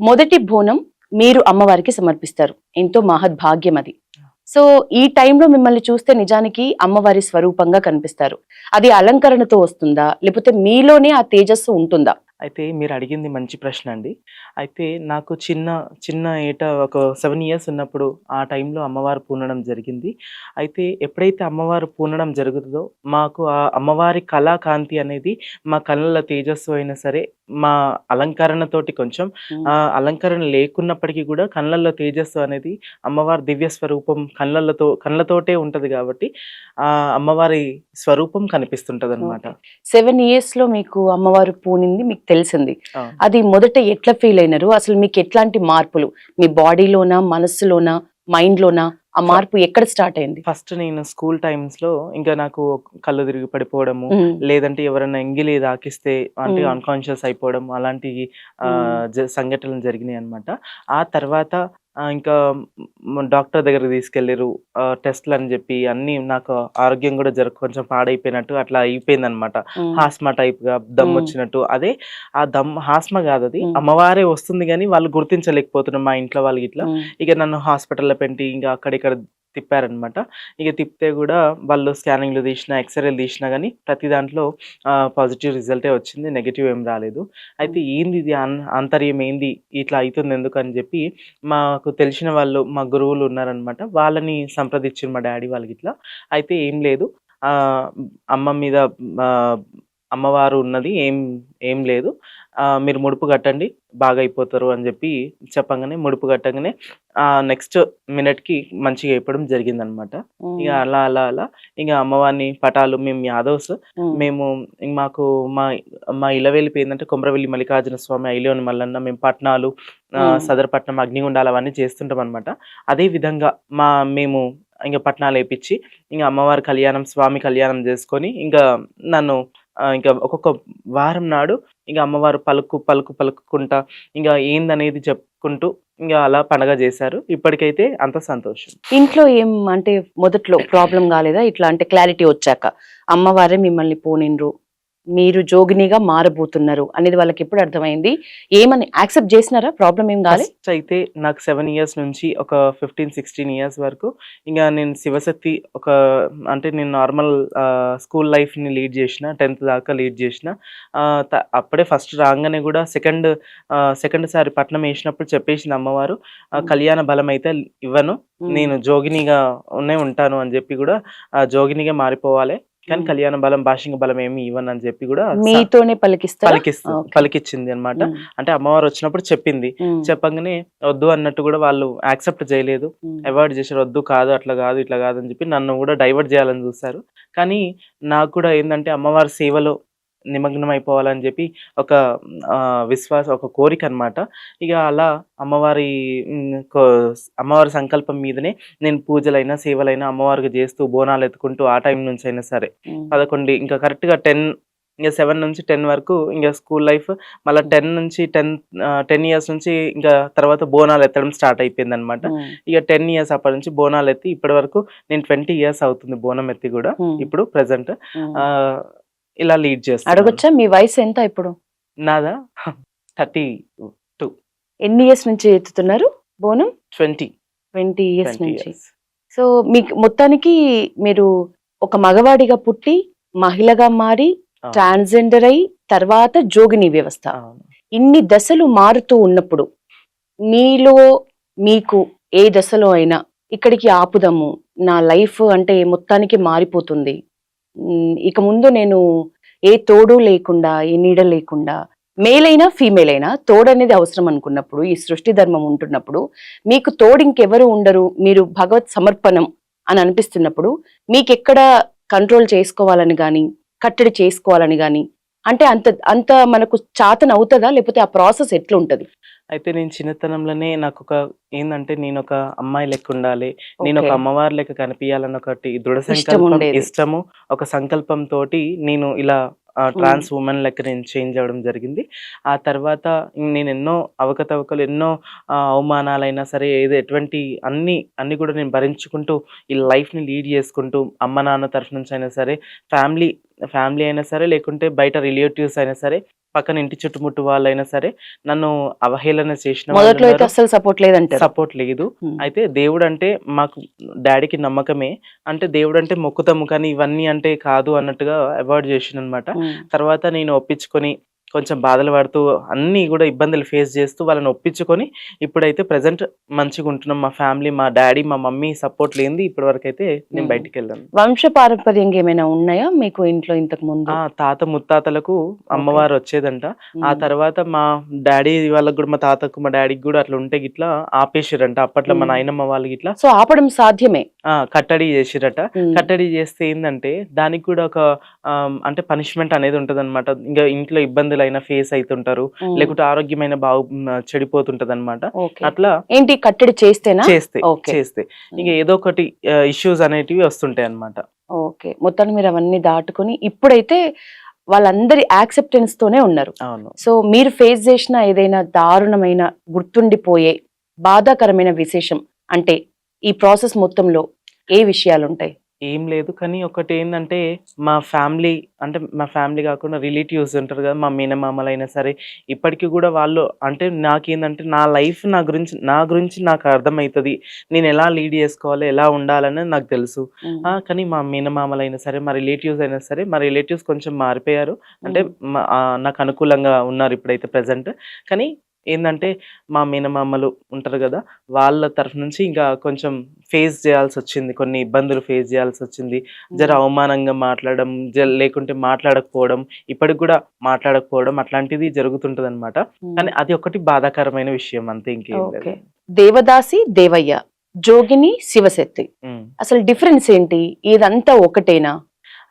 మొదటి బోనం మీరు అమ్మవారికి సమర్పిస్తారు. ఎంతో మహద్భాగ్యం అది. సో, ఈ టైంలో మిమ్మల్ని చూస్తే నిజానికి అమ్మవారి స్వరూపంగా కనిపిస్తారు. అది అలంకరణతో వస్తుందా? లేపోతే మీలోనే ఆ తేజస్సు ఉంటుందా? అయితే మీరు అడిగింది మంచి ప్రశ్న అండి. అయితే నాకు చిన్న ఏట ఒక 7 ఇయర్స్ ఉన్నప్పుడు ఆ టైంలో అమ్మవారు పూనడం జరిగింది. అయితే ఎప్పుడైతే అమ్మవారు పూనడం జరుగుతదో మాకు ఆ అమ్మవారి కళాకాంతి అనేది మా కళ్ళల తేజస్సు అయినా సరే, మా అలంకరణతోటి కొంచెం హ్మ్. అలంకరణ లేకున్నప్పటికీ గూడా కళ్ళల్లో తేజస్సు అనేది అమ్మవారి దివ్య స్వరూపం కళ్ళతోటే ఉంటది గాబట్టి అమ్మవారి స్వరూపం కనిపిస్తుంటదనమాట. ఓకే. 7 ఇయర్స్‌లో మీకు అమ్మవారు పూనింది మీకు తెలిసింది. అవును. అది మొదట ఎట్లా ఫీల్ అయినారు? అసలు మీకెట్లాంటి మార్పులు? మీ బాడీలోనా? మనస్సులోనా? మైండ్‌లోనా? ఆ ఫ మార్పు ఎక్కడ స్టార్ట్ అయింది? ఫస్ట్ నేను స్కూల్ టైమ్స్‌లో ఇంకా నాకు కళ్ళు తిరిగి పడిపోవడము, హ్మ్. లేదంటే ఎవరైనా ఎంగిలి తాకిస్తే అంటే హ్మ్. అన్‌కాన్షియస్ అయిపోవడం అలాంటి హ్మ్. సంఘటనలు జరిగినాయన్నమాట. ఆ తర్వాత ఇంకా డాక్టర్ దగ్గరికి తీసుకెళ్లిర్రు. టెస్ట్‌లని జెప్పి అన్నీ నాకు ఆరోగ్యం గూడా కొంచెం పాడైపోయినట్టు అట్లా అయిపోయిందన్నమాట. హ్మ్. హాస్మా టైప్‌గా హ్మ్. దమ్మొచ్చినట్టు. అదే ఆ హాస్మా గాదది. హ్మ్. అమ్మవారే వస్తుంది గానీ వాళ్ళు గుర్తించలేకపోతున్నారు మా ఇంట్లో వాళ్ళు గిట్లా. హ్మ్. ఇక నన్ను హాస్పిటల్‌లో పెట్టి ఇంక అక్కడ ఇక్కడ తిప్పారనమాట. ఇక తిప్పితే గూడా వాళ్ళు స్కానింగ్‌లు తీషినా, ఎక్స్‌రేలు తీషినా గానీ ప్రతి దాంట్లో పాజిటివ్ రిజల్టే వచ్చింది. నెగెటివ్ ఏం రాలేదు. అయితే హ్మ్. ఏందిది ఆంతర్యం ఏంది? ఇట్లా అయితుందెందుకని జెప్పి మాకు తెలిసిన వాళ్ళు మా గురువులున్నారనమాట. వాళ్ళని సంప్రదించిర్రు మా డ్యాడీ వాళ్ళు గిట్లా. అయితే ఏం లేదు. ఆహ్, అమ్మ మీద ఆహ్, అమ్మవారు ఉన్నది. ఏం లేదు. మీరు ముడుపు కట్టండి బాగయిపోతారు అని జెప్పి చెప్పంగానే ముడుపు కట్టంగానే నెక్స్ట్ మినిట్‌కి మంచిగా అయిపోవడం జరిగిందనమాట. ఇగ హ్మ్. అలా ఇగ అమ్మవారిని పటాలు మేము యాదవ్స్. హ్మ్. మేము మాకు మా మా ఇలవేల్పు ఏందంటే కొమరవెల్లి మల్లికార్జున స్వామి, ఐలోని మల్లన్న మేము పట్నాలు హ్మ్. సదరపట్నం, అగ్నిగుండాలు అవన్నీ చేస్తుంటామనమాట. అదే విధంగా మేము ఇంగ పట్నాలేపిచ్చి, ఇంగ అమ్మవారి కళ్యాణం, స్వామి కళ్యాణం జేసుకొని, ఇంకా నన్ను ఇంకా ఒక్కొక్క వారం నాడు ఇంగ అమ్మవారు పలుకుకుంటా ఇంగ ఏందనేది చెప్పుకుంటూ ఇంగ అలా పండగ జేశారు. ఇప్పటికైతే అంతా సంతోషం. ఇంట్లో ఏం అంటే మొదట్లో ప్రాబ్లమ్ గాలేదా? ఇట్లా అంటే క్లారిటీ ఒచ్చాక. అమ్మవారే మిమ్మల్ని పూనిండ్రు. మీరు జోగినిగా మారబోతున్నారు అనేది వాళ్ళకెప్పుడు అర్థమైంది? ఏమని యాక్సెప్ట్ జేసినారా? ప్రాబ్లమ్ ఏం గాలే? ఫస్ట్ అయితే నాకు 7 ఇయర్స్ నుంచి ఒక 15, 16 ఇయర్స్ వరకు ఇంగ నేను శివశక్తి అంటే నేను నార్మల్ స్కూల్ లైఫ్‌ని లీడ్ జేషిన. 10థ్ దాకా లీడ్ జేషిన. అప్పుడే ఫస్ట్ రాంగానే గూడా సెకండ్ సారి పట్నం చెప్పేసింది అమ్మవారు. హ్మ్. కళ్యాణ బలమైతే ఇవ్వను. హ్మ్. నేను జోగినిగా ఉంటాను అని జెప్పి గూడా జోగినిగా మారిపోవాలే. కానీ హ్మ్. కళ్యాణ బలం, బాషింగ బలం ఏమి ఇవ్వనని జెప్పి గూడా మీతోనే పలికిస్తారా? ఓకే. పలికిచ్చింది అన్నమాట. హ్మ్. అంటే అమ్మవారొచ్చినప్పుడు చెప్పింది. హ్మ్. చెప్పంగానే వద్దు అన్నట్టు గూడా వాళ్ళు యాక్సెప్ట్ జేయలేదు. హ్మ్. అవాయిడ్ జేశారు. వద్దు కాదు, అట్లా గాదు, ఇట్లా గాదు అని జెప్పి నన్ను గూడా డైవర్ట్ జేయాలని జూసారు. కానీ నాకు కూడా ఏందంటే అమ్మవారి సేవలో నిమగ్నం అయిపోవాలని జెప్పి ఒక ఒక కోరికనమాట. ఇగ అలా అమ్మవారి హ్మ్. అమ్మవారి సంకల్పం మీదనే నేను పూజలైనా, సేవలైనా అమ్మవారికి జేస్తూ బోనాలెత్తుకుంటూ ఆ టైం నుంచైనా సరే హ్మ్. 11 ఇంకా కరెక్ట్‌గా 10 7 నుంచి 10 వరకు ఇంగ స్కూల్ లైఫ్. మళ్ళా హ్మ్. 10 ఇయర్స్ నుంచి ఇంకా తర్వాత బోనాలెత్తడం స్టార్ట్ అయిపోయిందనమాట. హ్మ్. ఇగ 10 ఇయర్స్ అప్పటి నుంచి బోనాలెత్తి ఇప్పటి వరకు నేను 20 ఇయర్స్ అవుతుంది బోనం ఎత్తి గూడా హ్మ్. ఇప్పుడు ప్రెజెంట్. హ్మ్. ఆహ్, ఇలా లీడ్ చేస్తున్నాను. అడగొచ్చా? మీ వయసెంత ఇప్పుడు? నాదా 32, ఎన్ని ఇయర్స్ నుంచి ఎత్తుతున్నారు బోనం? 20, 20 ఇయర్స్ 20 నుంచి. ఇయర్స్. సో, మీకు మొత్తానికి మీరు ఒక మగవాడిగా పుట్టి, మహిళగా మారి, అవును. ట్రాన్స్‌జెండర్ అయ్యి, తర్వాత జోగిని వ్యవస్థ. అవును. ఇన్ని దశలు మారుతూ ఉన్నప్పుడు, మీలో మీకు ఏ దశలో అయినా ఇక్కడికి ఆపుదాము. నా లైఫ్ అంటే మొత్తానికి మారిపోతుంది. ఇక ముందు నేను ఏ తోడు లేకుండా, ఏ నీడ లేకుండా మేల్ అయినా, ఫీమేల్ అయినా తోడనేది అవసరం అనుకున్నప్పుడు, ఈ సృష్టి ధర్మం ఉంటున్నప్పుడు, మీకు తోడు ఇంకెవరు ఉండరు. మీరు భగవత్ సమర్పణం అని అనిపిస్తున్నప్పుడు, మీకెక్కడ కంట్రోల్ చేసుకోవాలని గాని, కట్టడి చేసుకోవాలని గాని, అంటే అంత అంత మనకు చాతనవుతదా? లేపోతే ఆ ప్రాసెస్ ఎట్లుంటది? అయితే నేను చిన్నతనంలోనే ఏందంటే నేనొక అమ్మాయి లెక్కుండాలి. ఓకే. నేనొక అమ్మవారి లెక్క కనిపియాలని ఒకటి దృఢ సంకల్పం, ఇష్టముండేది. ఇష్టము, ఒక సంకల్పంతోటి నేను ఇలా హ్మ్. ట్రాన్స్ వుమన్ లెక్క నేను చేంజ్ అవ్వడం జరిగింది. ఆ తర్వాత నేనెన్నో అవకతవకలు, ఎన్నో అవమానాలైనా సరే ఎటువంటి అన్నీ కూడా నేను భరించుకుంటూ ఈ లైఫ్‌ని లీడ్ చేసుకుంటూ అమ్మ, నాన్న తరఫు నుంచైనా సరే, ఫ్యామిలీ ఫ్యామిలీ అయినా సరే, లేకుంటే బయట రిలేటివ్స్ అయినా సరే పక్కన ఇంటి చుట్టుముట్టు వాళ్ళైనా సరే నన్ను అవహేళన చేసిన మొదట్లో అయితే అస్సలు సపోర్ట్ లేదంటారు. సపోర్ట్ లేదు. అయితే దేవుడు అంటే మాకు డాడీకి నమ్మకమే. అంటే దేవుడు అంటే మొక్కుతాము కానీ ఇవన్నీ అంటే కాదు అన్నట్టుగా అవాయిడ్ చేసిండనమాట. తర్వాత నేను ఒప్పించుకొని కొంచెం బాధలు పడుతూ అన్నీ కూడా ఇబ్బందులు ఫేస్ చేస్తూ వాళ్ళని ఒప్పించుకొని ఇప్పుడైతే ప్రెజెంట్ మంచిగా ఉంటున్నాం. మా ఫ్యామిలీ, మా డాడీ, మా మమ్మీ సపోర్ట్ లేనిది ఇప్పటి వరకు అయితే నేను బయటికి వెళ్ళాను. వంశ పారంపర్యంగా ఏమైనా ఉన్నాయా మీకు ఇంట్లో ఇంతకు ముందు? తాత ముత్తాతలకు అమ్మవారు వచ్చేదంట. ఆ తర్వాత మా డాడీ వాళ్ళకి కూడా, మా తాతకు మా డాడీకి కూడా అట్లా ఉంటే గిట్లా ఆపేసిరంట. అప్పట్లో మా నాయనమ్మ వాళ్ళు గిట్లా సో ఆపడం సాధ్యమే. కట్టడి చేసిరట. కట్టడి చేస్తే ఏంటంటే దానికి కూడా ఒక అంటే పనిష్మెంట్ అనేది ఉంటది అనమాట. ఇంకా ఇంట్లో ఇబ్బందులు అయినా ఫేస్ అవుతుంటారు, లేకుంటే ఆరోగ్యమైన చెడిపోతుంటది అనమాట. అట్లా ఏంటి కట్టడి చేస్తేనా? చేస్తే ఇంకా ఏదో ఒకటి ఇష్యూస్ అనేటివి వస్తుంటాయి అనమాట. ఓకే, మొత్తానికి మీరు అవన్నీ దాటుకొని ఇప్పుడైతే వాళ్ళందరి యాక్సెప్టెన్స్ తోనే ఉన్నారు. అవును. సో మీరు ఫేస్ చేసిన ఏదైనా దారుణమైన గుర్తుండిపోయే బాధాకరమైన విశేషం అంటే ఈ ప్రాసెస్ మొత్తంలో ఏ విషయాలు ఉంటాయి? ఏం లేదు, కానీ ఒకటి ఏంటంటే మా ఫ్యామిలీ కాకుండా రిలేటివ్స్ ఉంటారు కదా, మా మేనమామలైనా సరే ఇప్పటికీ కూడా వాళ్ళు అంటే నాకేందంటే నా గురించి నాకు అర్థమవుతుంది. నేను ఎలా లీడ్ చేసుకోవాలి, ఎలా ఉండాలనేది నాకు తెలుసు. కానీ మా మేనమామలైనా సరే, మా రిలేటివ్స్ అయినా సరే, మా రిలేటివ్స్ కొంచెం మారిపోయారు. అంటే నాకు అనుకూలంగా ఉన్నారు ఇప్పుడైతే ప్రెజెంట్. కానీ ఏందంటే మా మేనమామలు ఉంటారు కదా, వాళ్ళ తరఫు నుంచి ఇంకా కొంచెం ఫేస్ చేయాల్సి వచ్చింది, కొన్ని ఇబ్బందులు ఫేస్ చేయాల్సి వచ్చింది. జర అవమానంగా మాట్లాడడం, లేకుంటే మాట్లాడకపోవడం, ఇప్పటికి కూడా మాట్లాడకపోవడం అట్లాంటిది జరుగుతుంటది అనమాట. కానీ అది ఒకటి బాధాకరమైన విషయం, అంతే, ఇంకేం లేదు. దేవదాసి దేవయ్య, జోగిని శివశక్తి, అసలు డిఫరెన్స్ ఏంటి? ఇదంతా ఒకటేనా?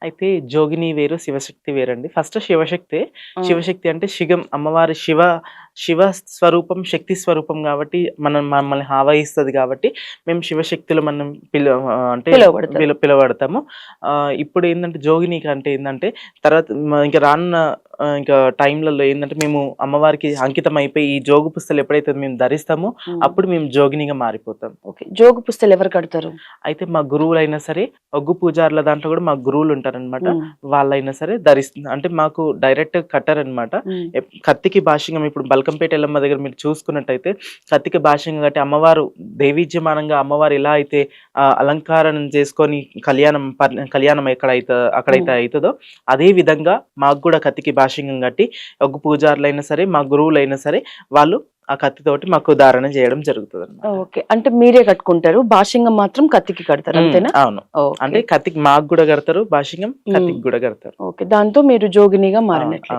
అయితే జోగిని వేరు, శివశక్తి వేరండి. ఫస్ట్ శివశక్తి అంటే శిగం, అమ్మవారి శివ స్వరూపం, శక్తి స్వరూపం కాబట్టి మమ్మల్ని ఆవహిస్తుంది కాబట్టి మేము శివశక్తులు మనం పిలవడతాము. ఇప్పుడు ఏంటంటే జోగిని అంటే ఏంటంటే తర్వాత ఇంకా రానున్న ఇంకా టైంలలో ఏంటంటే మేము అమ్మవారికి అంకితం అయిపోయి ఈ జోగు పుస్తలు ఎప్పుడైతే మేము ధరిస్తామో అప్పుడు మేము జోగినిగా మారిపోతాం. జోగు పుస్తలు ఎవరు కడతారు? అయితే మా గురువులైనా సరే, ఒగ్గు పూజారుల దాంట్లో కూడా మా గురువులు ఉంటారనమాట. వాళ్ళైనా సరే ధరిస్తుంది. అంటే మాకు డైరెక్ట్ కట్టారనమాట. కత్తికి భాష్యంగా ఇప్పుడు బల్కంపేట ఎల్లమ్మ దగ్గర మీరు చూసుకున్నట్టయితే కత్తికి భాష్యంగా కట్టి అమ్మవారు దైవీజ్యమానంగా అమ్మవారు ఎలా అయితే అలంకారం చేసుకొని కళ్యాణం అక్కడైతే అవుతుందో అదే విధంగా మాకు కూడా కత్తికి భాష్యంగా కట్టి ఒగ్గు పూజారులైనా సరే, మా గురువులైనా సరే వాళ్ళు ఆ కత్తితోటి మాకు ధారణ చేయడం జరుగుతుంది. ఓకే, అంటే మీరే కట్టుకుంటారు, భాష్యంగం మాత్రం కత్తికి కడతారు అంతేనా? అవును, అంటే కత్తికి మాకు కూడా కడతారు, భాష్యంగం కత్తికి కూడా కడతారు. ఓకే, దాంతో మీరు జోగినిగా మారినట్లు.